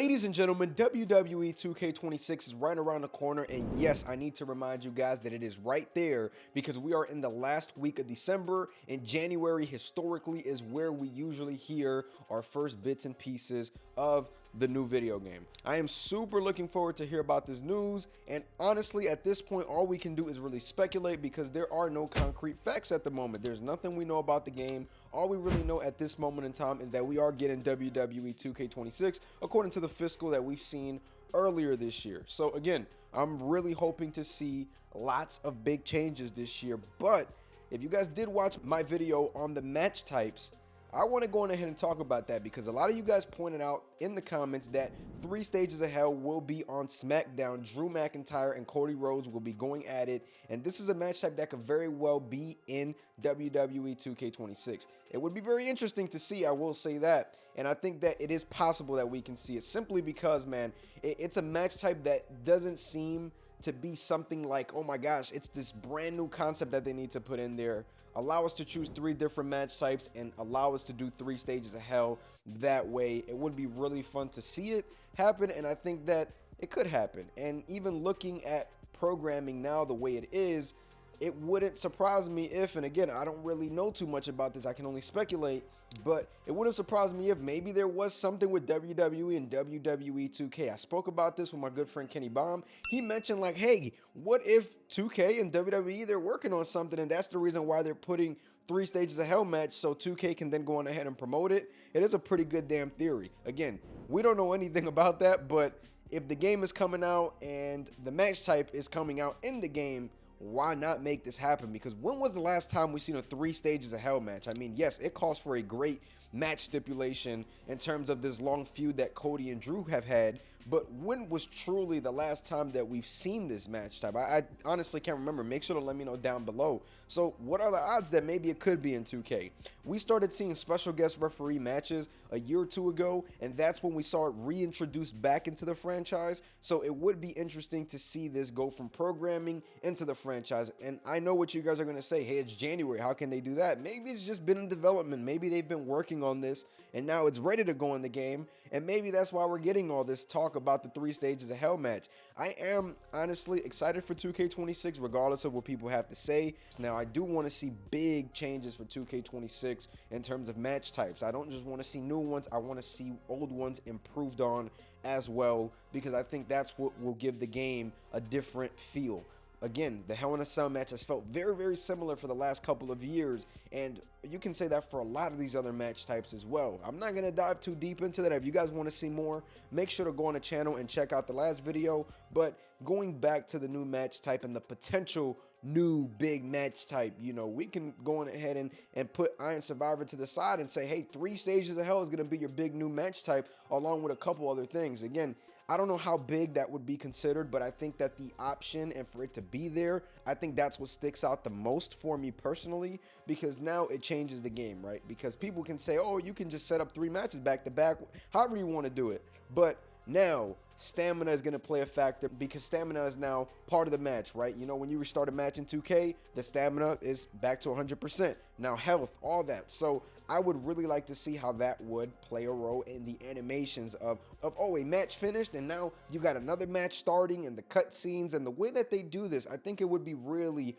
Ladies and gentlemen, WWE 2K26 is right around the corner, and yes, I need to remind you guys that it is right there because we are in the last week of December, and January historically is where we usually hear our first bits and pieces of the new video game. I am super looking forward to hear about this news, and honestly, at this point, all we can do is really speculate because there are no concrete facts at the moment. There's nothing we know about the game. All we really know at this moment in time is that we are getting WWE 2K26 according to the fiscal that we've seen earlier this year. So again, I'm really hoping to see lots of big changes this year. But if you guys did watch my video on the match types, I want to go on ahead and talk about that because a lot of you guys pointed out in the comments that 3 Stages of Hell will be on SmackDown. Drew McIntyre and Cody Rhodes will be going at it, and this is a match type that could very well be in WWE 2K26. It would be very interesting to see, I will say that, and I think that it is possible that we can see it simply because, man, it's a match type that doesn't seem to be something like, oh my gosh, it's this brand new concept that they need to put in there. Allow us to choose 3 different match types and allow us to do 3 Stages of Hell that way. It would be really fun to see it happen, and I think that it could happen. And even looking at programming now the way it is, it wouldn't surprise me if, and again, I don't really know too much about this, I can only speculate, but it wouldn't surprise me if maybe there was something with WWE and WWE 2K. I spoke about this with my good friend Kenny Baum. He mentioned like, hey, what if 2K and WWE, they're working on something, and that's the reason why they're putting 3 Stages of Hell match so 2K can then go on ahead and promote it. It is a pretty good damn theory. Again, we don't know anything about that, but if the game is coming out and the match type is coming out in the game, why not make this happen? Because when was the last time we seen a 3 Stages of Hell match? I mean, yes, it calls for a great match stipulation in terms of this long feud that Cody and Drew have had, but when was truly the last time that we've seen this match type? I honestly can't remember. Make sure to let me know down below. So what are the odds that maybe it could be in 2K? We started seeing special guest referee matches a year or 2 ago, and that's when we saw it reintroduced back into the franchise. So it would be interesting to see this go from programming into the franchise. And I know what you guys are going to say. Hey, it's January. How can they do that? Maybe it's just been in development. Maybe they've been working on this and now it's ready to go in the game, and maybe that's why we're getting all this talk about the 3 Stages of Hell match. I am honestly excited for 2K26 regardless of what people have to say. Now I do want to see big changes for 2K26 in terms of match types. I don't just want to see new ones, I want to see old ones improved on as well, because I think that's what will give the game a different feel. Again, the Hell in a Cell match has felt very, very similar for the last couple of years, and you can say that for a lot of these other match types as well. I'm not going to dive too deep into that. If you guys want to see more, make sure to go on the channel and check out the last video. But going back to the new match type and the potential new big match type, you know, we can go on ahead and put Iron Survivor to the side and say, hey, 3 Stages of Hell is going to be your big new match type along with a couple other things. Again, I don't know how big that would be considered, but I think that the option and for it to be there, I think that's what sticks out the most for me personally, because now it changes the game, right? Because people can say, oh, you can just set up 3 matches back to back, however you want to do it. But now stamina is going to play a factor because stamina is now part of the match, right? You know, when you restart a match in 2K, the stamina is back to 100%. Now health, all that. So I would really like to see how that would play a role in the animations of oh, a match finished and now you got another match starting, and the cutscenes and the way that they do this. I think it would be really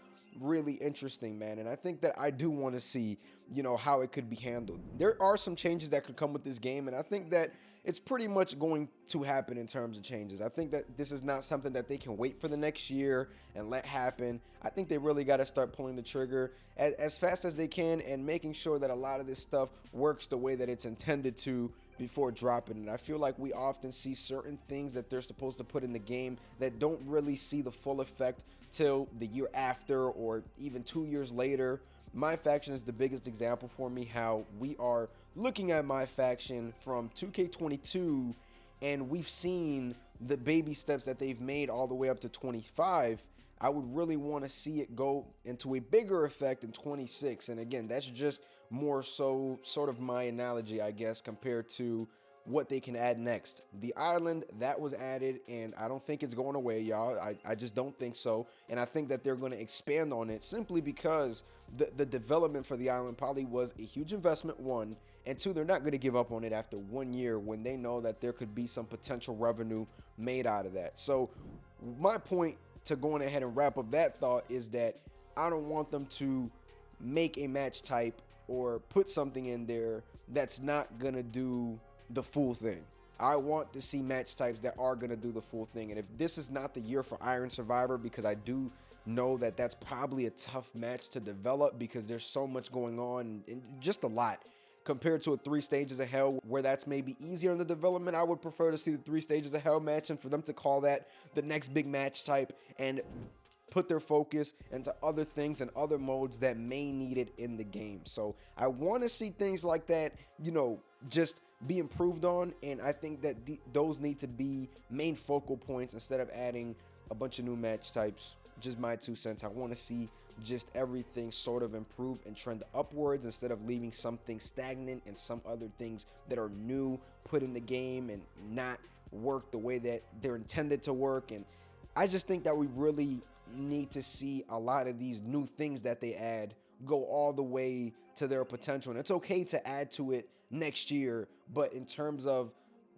interesting, man, and I think that I do want to see, you know, how it could be handled. There are some changes that could come with this game, and I think that it's pretty much going to happen in terms of changes. I think that this is not something that they can wait for the next year and let happen. I think they really got to start pulling the trigger as fast as they can and making sure that a lot of this stuff works the way that it's intended to before dropping it. I feel like we often see certain things that they're supposed to put in the game that don't really see the full effect till the year after or even 2 years later. MyFaction is the biggest example for me, how we are looking at MyFaction from 2K22 and we've seen the baby steps that they've made all the way up to 25. I would really want to see it go into a bigger effect in 26. And again, that's just more so sort of my analogy, I guess, compared to what they can add next. The island, that was added, and I don't think it's going away, y'all. I just don't think so. And I think that they're going to expand on it simply because the development for the island probably was a huge investment, one, and 2, they're not going to give up on it after 1 year when they know that there could be some potential revenue made out of that. So my point to going ahead and wrap up that thought is that I don't want them to make a match type or put something in there that's not going to do the full thing. I want to see match types that are going to do the full thing. And if this is not the year for Iron Survivor, because I do know that that's probably a tough match to develop because there's so much going on and just a lot compared to a 3 Stages of Hell where that's maybe easier in the development. I would prefer to see the 3 Stages of Hell match and for them to call that the next big match type and put their focus into other things and other modes that may need it in the game. So I want to see things like that, you know, just be improved on, and I think that those need to be main focal points instead of adding a bunch of new match types. Just my 2 cents. I want to see just everything sort of improve and trend upwards instead of leaving something stagnant and some other things that are new put in the game and not work the way that they're intended to work. And I just think that we really need to see a lot of these new things that they add go all the way to their potential. And it's okay to add to it next year, but in terms of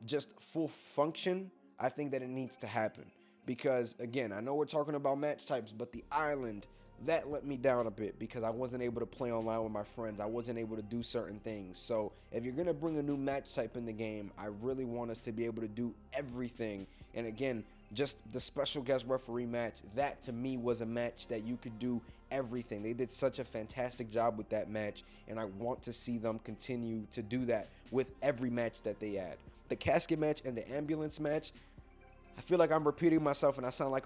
just full function, I think that it needs to happen. Because again, I know we're talking about match types, but the island, that let me down a bit because I wasn't able to play online with my friends. I wasn't able to do certain things. So if you're going to bring a new match type in the game, I really want us to be able to do everything. And again, just the special guest referee match, that to me was a match that you could do everything. They did such a fantastic job with that match, and I want to see them continue to do that with every match that they add. The casket match and the ambulance match, I feel like I'm repeating myself and I sound like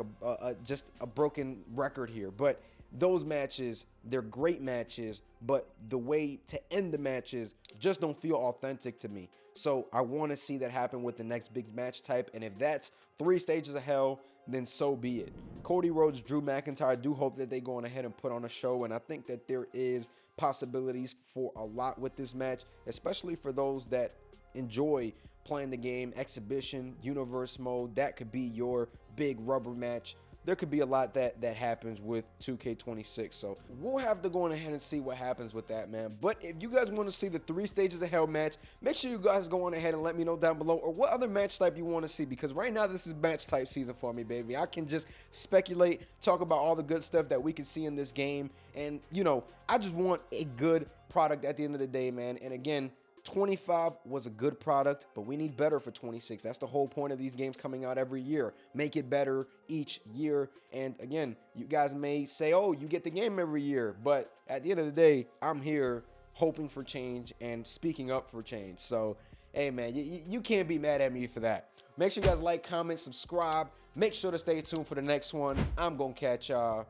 just a broken record here, but those matches, they're great matches, but the way to end the matches just don't feel authentic to me. So I want to see that happen with the next big match type, and if that's 3 Stages of Hell, then so be it. Cody Rhodes, Drew McIntyre, I do hope that they go on ahead and put on a show, and I think that there is possibilities for a lot with this match, especially for those that enjoy playing the game, exhibition, universe mode. That could be your big rubber match. There could be a lot that happens with 2K26. So we'll have to go on ahead and see what happens with that, man. But if you guys want to see the 3 Stages of Hell match, make sure you guys go on ahead and let me know down below, or what other match type you want to see, because right now this is match type season for me, baby. I can just speculate, talk about all the good stuff that we can see in this game. And, you know, I just want a good product at the end of the day, man. And again, 25 was a good product, but we need better for 26. That's the whole point of these games coming out every year. Make it better each year. And again, you guys may say, oh, you get the game every year, but at the end of the day, I'm here hoping for change and speaking up for change. So, hey, man, you can't be mad at me for that. Make sure you guys like, comment, subscribe. Make sure to stay tuned for the next one. I'm going to catch y'all.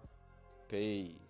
Peace.